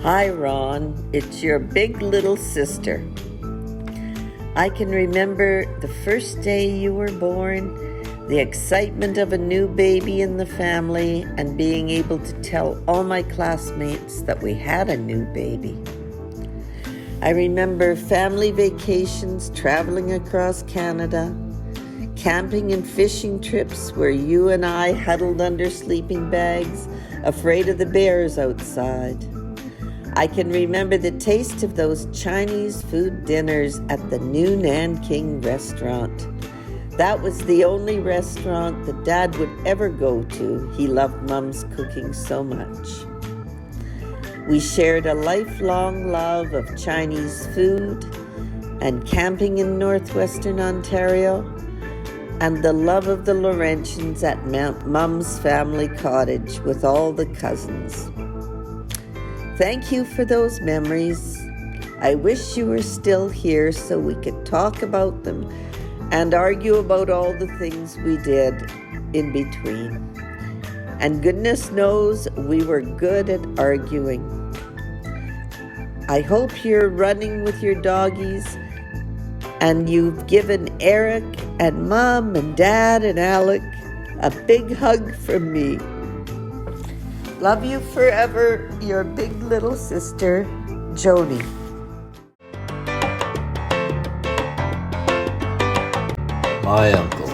Hi, Ron. It's your big little sister. I can remember the first day you were born, the excitement of a new baby in the family, and being able to tell all my classmates that we had a new baby. I remember family vacations, traveling across Canada, camping and fishing trips where you and I huddled under sleeping bags, afraid of the bears outside. I can remember the taste of those Chinese food dinners at the new Nanking restaurant. That was the only restaurant that Dad would ever go to. He loved Mom's cooking so much. We shared a lifelong love of Chinese food and camping in northwestern Ontario, and the love of the Laurentians at Mom's family cottage with all the cousins. Thank you for those memories. I wish you were still here so we could talk about them and argue about all the things we did in between. And goodness knows we were good at arguing. I hope you're running with your doggies and you've given Eric and Mom and Dad and Alec a big hug from me. Love you forever, your big little sister, Joni. My uncle,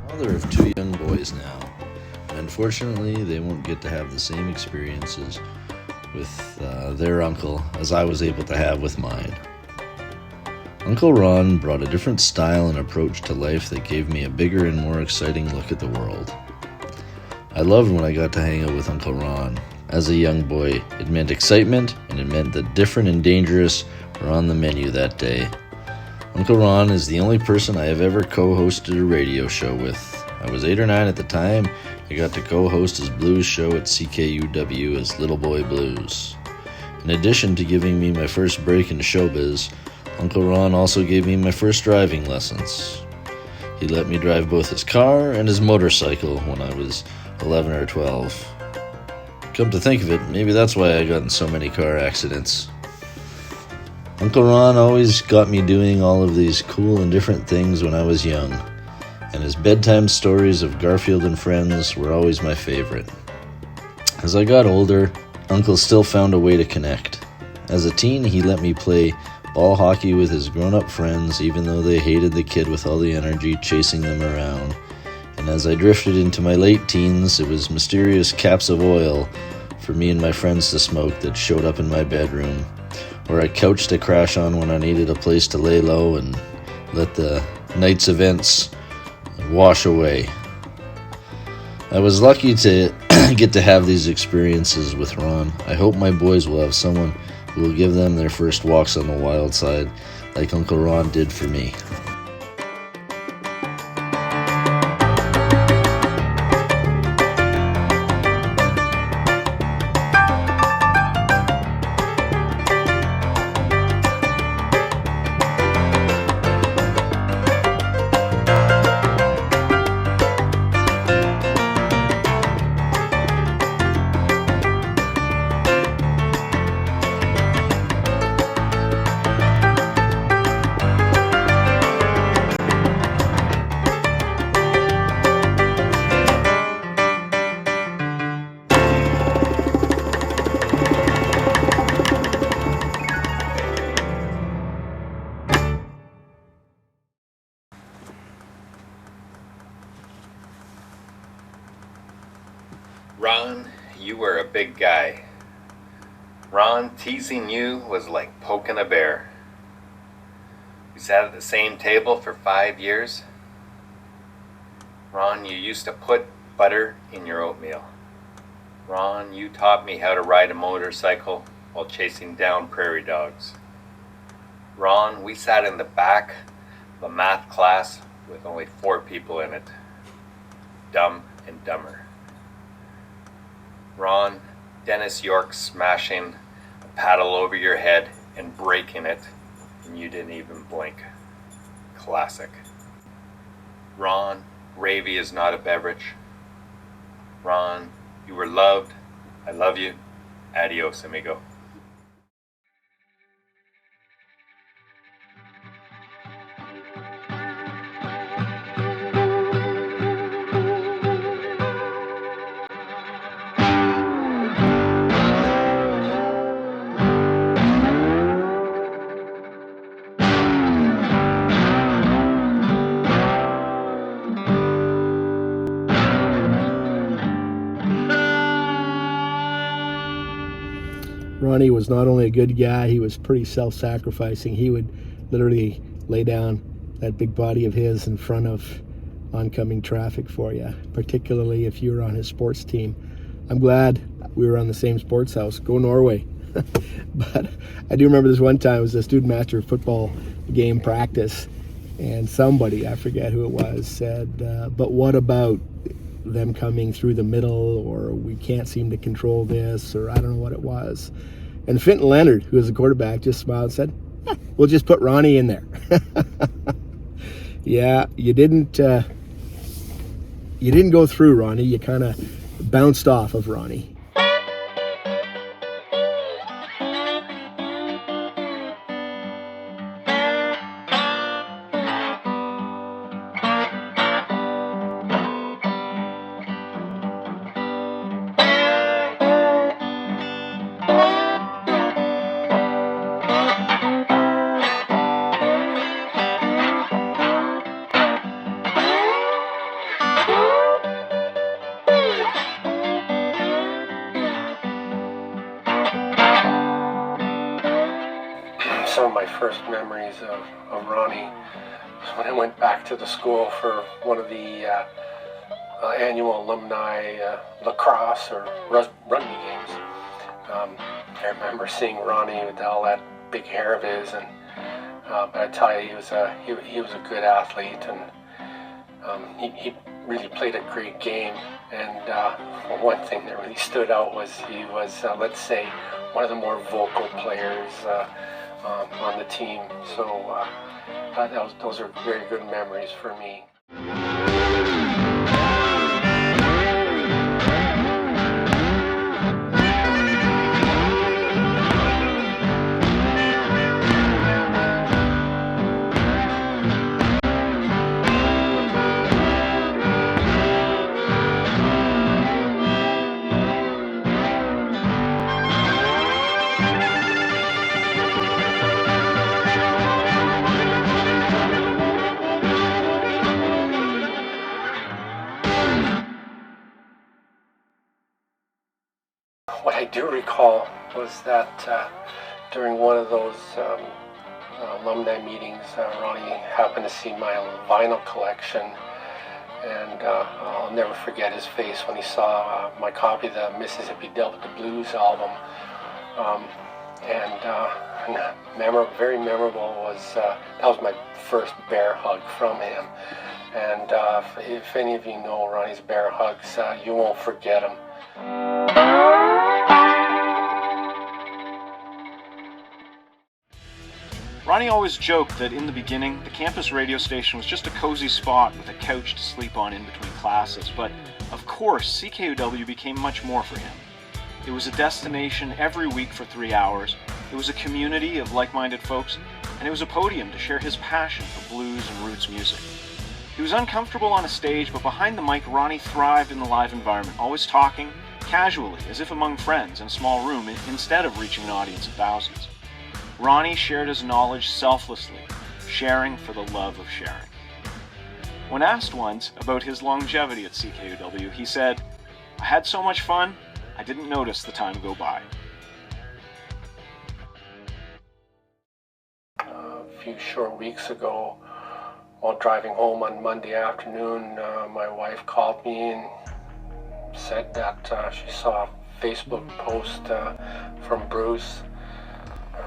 father of two young boys now. Unfortunately, they won't get to have the same experiences with their uncle as I was able to have with mine. Uncle Ron brought a different style and approach to life that gave me a bigger and more exciting look at the world. I loved when I got to hang out with Uncle Ron. As a young boy, it meant excitement, and it meant that different and dangerous were on the menu that day. Uncle Ron is the only person I have ever co-hosted a radio show with. I was 8 or 9 at the time. I got to co-host his blues show at CKUW as Little Boy Blues. In addition to giving me my first break in showbiz, Uncle Ron also gave me my first driving lessons. He let me drive both his car and his motorcycle when I was 11 or 12. Come to think of it, maybe that's why I got in so many car accidents. Uncle Ron always got me doing all of these cool and different things when I was young, and his bedtime stories of Garfield and friends were always my favorite. As I got older, Uncle still found a way to connect. As a teen, he let me play ball hockey with his grown-up friends, even though they hated the kid with all the energy chasing them around. And as I drifted into my late teens, it was mysterious caps of oil for me and my friends to smoke that showed up in my bedroom, or a couch to crash on when I needed a place to lay low and let the night's events wash away. I was lucky to get to have these experiences with Ron. I hope my boys will have someone who will give them their first walks on the wild side like Uncle Ron did for me. Ron, you were a big guy. Ron, teasing you was like poking a bear. We sat at the same table for 5 years. Ron, you used to put butter in your oatmeal. Ron, you taught me how to ride a motorcycle while chasing down prairie dogs. Ron, we sat in the back of a math class with only 4 people in it. Dumb and Dumber. Ron, Dennis York smashing a paddle over your head and breaking it, and you didn't even blink. Classic. Ron, gravy is not a beverage. Ron, you were loved. I love you. Adios, amigo. Ronnie was not only a good guy, he was pretty self-sacrificing. He would literally lay down that big body of his in front of oncoming traffic for you, particularly if you were on his sports team. I'm glad we were on the same sports house. Go Norway. But I do remember this one time, it was a student master football game practice, and somebody, I forget who it was, said, but what about them coming through the middle, or we can't seem to control this, or I don't know what it was. And Finton Leonard, who was the quarterback, just smiled and said, we'll just put Ronnie in there. Yeah, you didn't go through Ronnie, you kind of bounced off of Ronnie. Some of my first memories of Ronnie was when I went back to the school for one of the annual alumni lacrosse or rugby games. I remember seeing Ronnie with all that big hair of his, and but I tell you, he was a good athlete, and he really played a great game. And one thing that really stood out was he was, let's say, one of the more vocal players on the team. So those are very good memories for me. What I do recall was that during one of those alumni meetings, Ronnie happened to see my vinyl collection, and I'll never forget his face when he saw my copy of the Mississippi Delta Blues album. Very memorable was that was my first bear hug from him. And if any of you know Ronnie's bear hugs, you won't forget them. Ronnie always joked that in the beginning, the campus radio station was just a cozy spot with a couch to sleep on in between classes, but of course, CKUW became much more for him. It was a destination every week for 3 hours, it was a community of like-minded folks, and it was a podium to share his passion for blues and roots music. He was uncomfortable on a stage, but behind the mic, Ronnie thrived in the live environment, always talking, casually, as if among friends in a small room, instead of reaching an audience of thousands. Ronnie shared his knowledge selflessly, sharing for the love of sharing. When asked once about his longevity at CKUW, he said, "I had so much fun, I didn't notice the time go by." A few short weeks ago, while driving home on Monday afternoon, my wife called me and said that she saw a Facebook post from Bruce.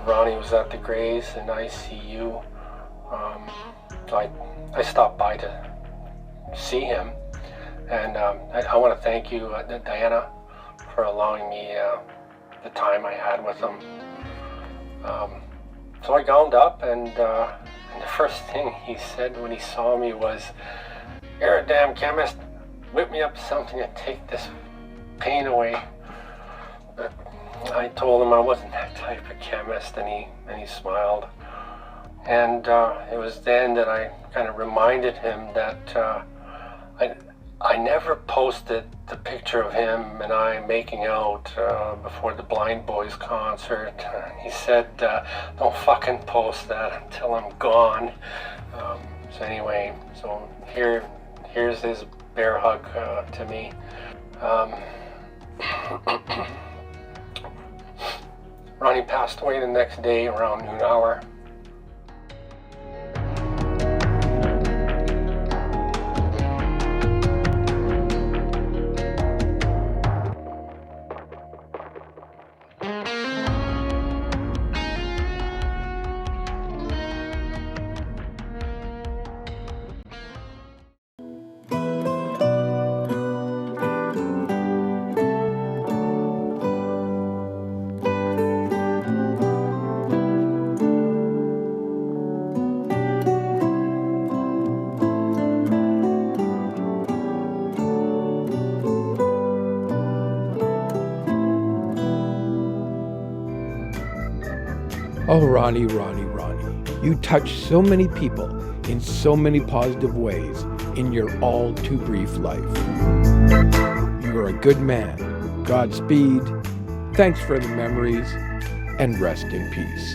Ronnie was at the Grays in ICU. So I stopped by to see him, and I want to thank you, Diana, for allowing me the time I had with him. So I gowned up, and the first thing he said when he saw me was, "You're a damn chemist. Whip me up something to take this pain away." But I told him I wasn't that type of chemist, and he smiled. And it was then that I kind of reminded him that I never posted the picture of him and I making out before the Blind Boys concert. He said, "Don't fucking post that until I'm gone." So anyway, so here's his bear hug to me. Ronnie passed away the next day around noon hour. Oh, Ronnie, Ronnie, Ronnie, you touch so many people in so many positive ways in your all too brief life. You are a good man. Godspeed. Thanks for the memories, and rest in peace.